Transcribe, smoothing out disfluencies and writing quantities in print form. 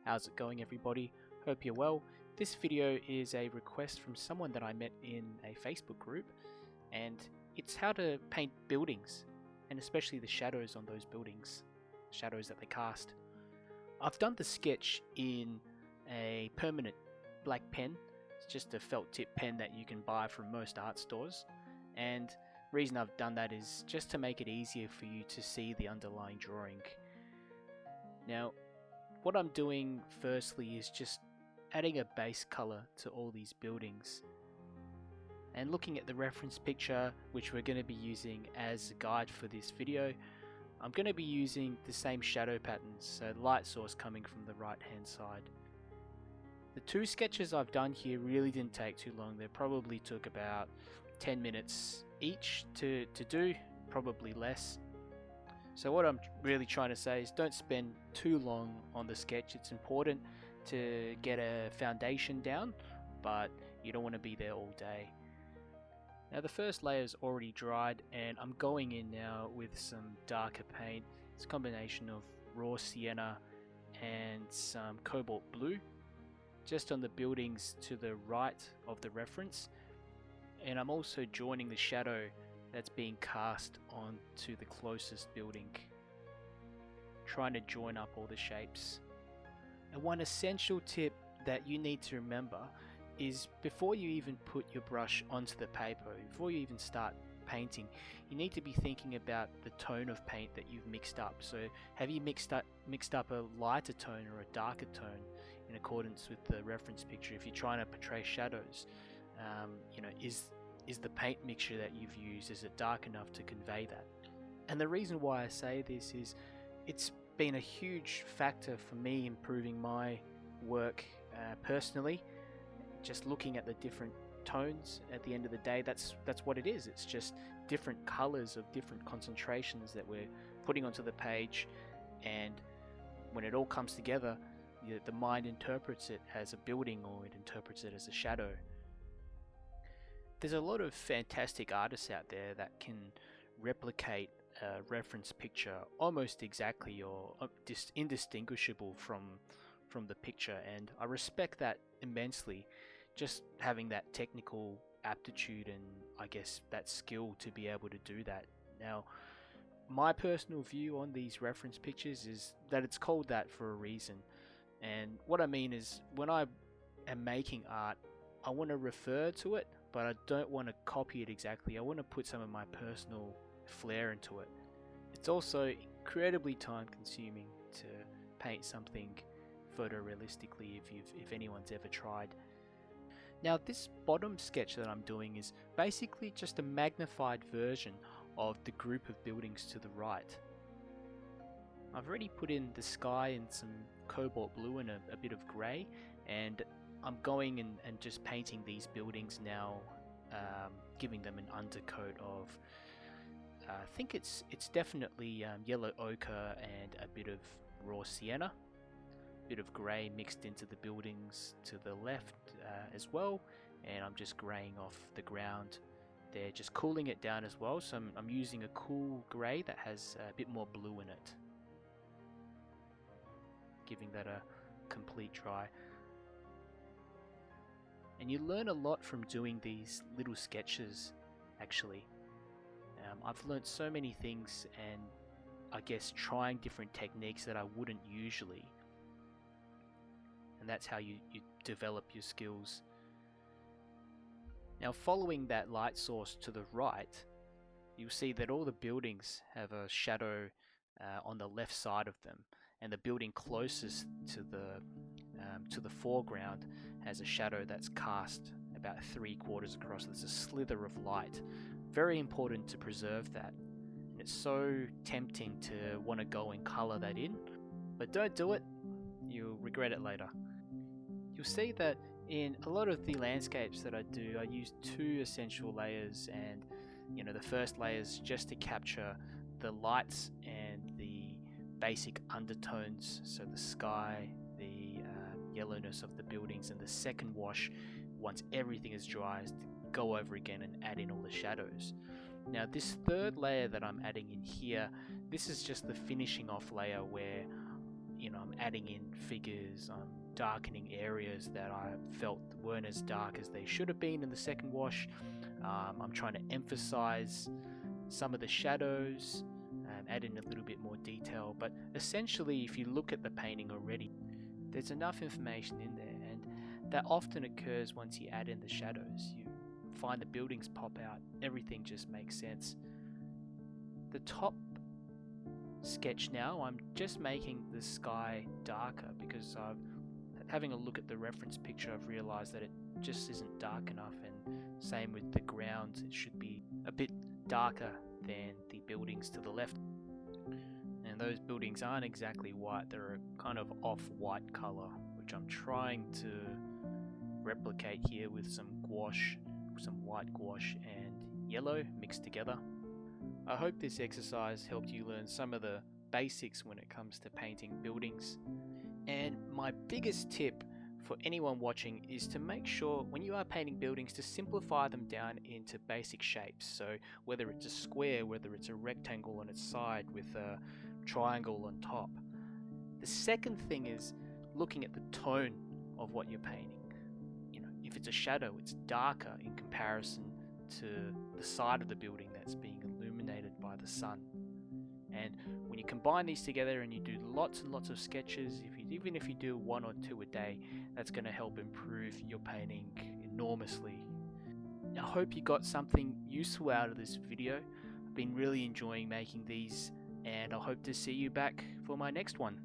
How's it going, everybody? Hope you're well. This video is a request from someone that I met in a Facebook group, and it's how to paint buildings, and especially the shadows on those buildings, shadows that they cast. I've done the sketch in a permanent black pen. It's just a felt tip pen that you can buy from most art stores, and the reason I've done that is just to make it easier for you to see the underlying drawing. Now, what I'm doing firstly is just adding a base color to all these buildings, and looking at the reference picture, which we're going to be using as a guide for this video. I'm going to be using the same shadow patterns, so light source coming from the right hand side. The two sketches I've done here really didn't take too long. They probably took about 10 minutes each to do, probably less. So what I'm really trying to say is don't spend too long on the sketch. It's important to get a foundation down, but you don't want to be there all day. Now the first layer is already dried, and I'm going in now with some darker paint. It's a combination of raw sienna and some cobalt blue, just on the buildings to the right of the reference. And I'm also joining the shadow that's being cast onto the closest building, trying to join up all the shapes. And one essential tip that you need to remember is before you even put your brush onto the paper, before you even start painting, you need to be thinking about the tone of paint that you've mixed up. So have you mixed up a lighter tone or a darker tone in accordance with the reference picture? If you're trying to portray shadows, is the paint mixture that you've used, is it dark enough to convey that? And the reason why I say this is it's been a huge factor for me improving my work personally. Just looking at the different tones at the end of the day, that's what it is. It's just different colors of different concentrations that we're putting onto the page, and when it all comes together, the mind interprets it as a building, or it interprets it as a shadow. There's a lot of fantastic artists out there that can replicate a reference picture almost exactly, or indistinguishable from the picture, and I respect that immensely. Just having that technical aptitude and I guess that skill to be able to do that. Now, my personal view on these reference pictures is that it's called that for a reason, and what I mean is when I am making art, I want to refer to it, but I don't want to copy it exactly. I want to put some of my personal flair into it. It's also incredibly time consuming to paint something photorealistically if anyone's ever tried. Now this bottom sketch that I'm doing is basically just a magnified version of the group of buildings to the right. I've already put in the sky in some cobalt blue and a bit of grey, and I'm going and just painting these buildings now, giving them an undercoat of I think it's definitely yellow ochre and a bit of raw sienna, a bit of grey mixed into the buildings to the left as well, and I'm just greying off the ground there, just cooling it down as well. So I'm using a cool grey that has a bit more blue in it, giving that a complete dry. And you learn a lot from doing these little sketches, actually. I've learned so many things, and I guess trying different techniques that I wouldn't usually, and that's how you develop your skills. Now, following that light source to the right, you'll see that all the buildings have a shadow on the left side of them, and the building closest to the foreground has a shadow that's cast about 3/4 across. There's a slither of light. Very important to preserve that. It's so tempting to want to go and color that in, but don't do it. You'll regret it later. You'll see that in a lot of the landscapes that I do, I use two essential layers, and the first layer is just to capture the lights and the basic undertones, so the sky, the yellowness of the buildings, and the second wash, once everything is dry, is to go over again and add in all the shadows. Now this third layer that I'm adding in here, this is just the finishing off layer where I'm adding in figures, I'm darkening areas that I felt weren't as dark as they should have been in the second wash. I'm trying to emphasize some of the shadows, add in a little bit more detail, but essentially if you look at the painting already, there's enough information in there, and that often occurs once you add in the shadows. You find the buildings pop out, everything just makes sense. The top sketch now, I'm just making the sky darker because having a look at the reference picture, I've realized that it just isn't dark enough, and same with the grounds, it should be a bit darker than the buildings to the left. And those buildings aren't exactly white, they're a kind of off-white color, which I'm trying to replicate here with some gouache, some white gouache and yellow mixed together. I hope this exercise helped you learn some of the basics when it comes to painting buildings. And my biggest tip for anyone watching is to make sure when you are painting buildings to simplify them down into basic shapes. So whether it's a square, whether it's a rectangle on its side with a triangle on top. The second thing is looking at the tone of what you're painting. If it's a shadow, it's darker in comparison to the side of the building that's being illuminated by the sun. And when you combine these together and you do lots and lots of sketches, even if you do 1 or 2 a day, that's going to help improve your painting enormously. I hope you got something useful out of this video. I've been really enjoying making these, and I hope to see you back for my next one.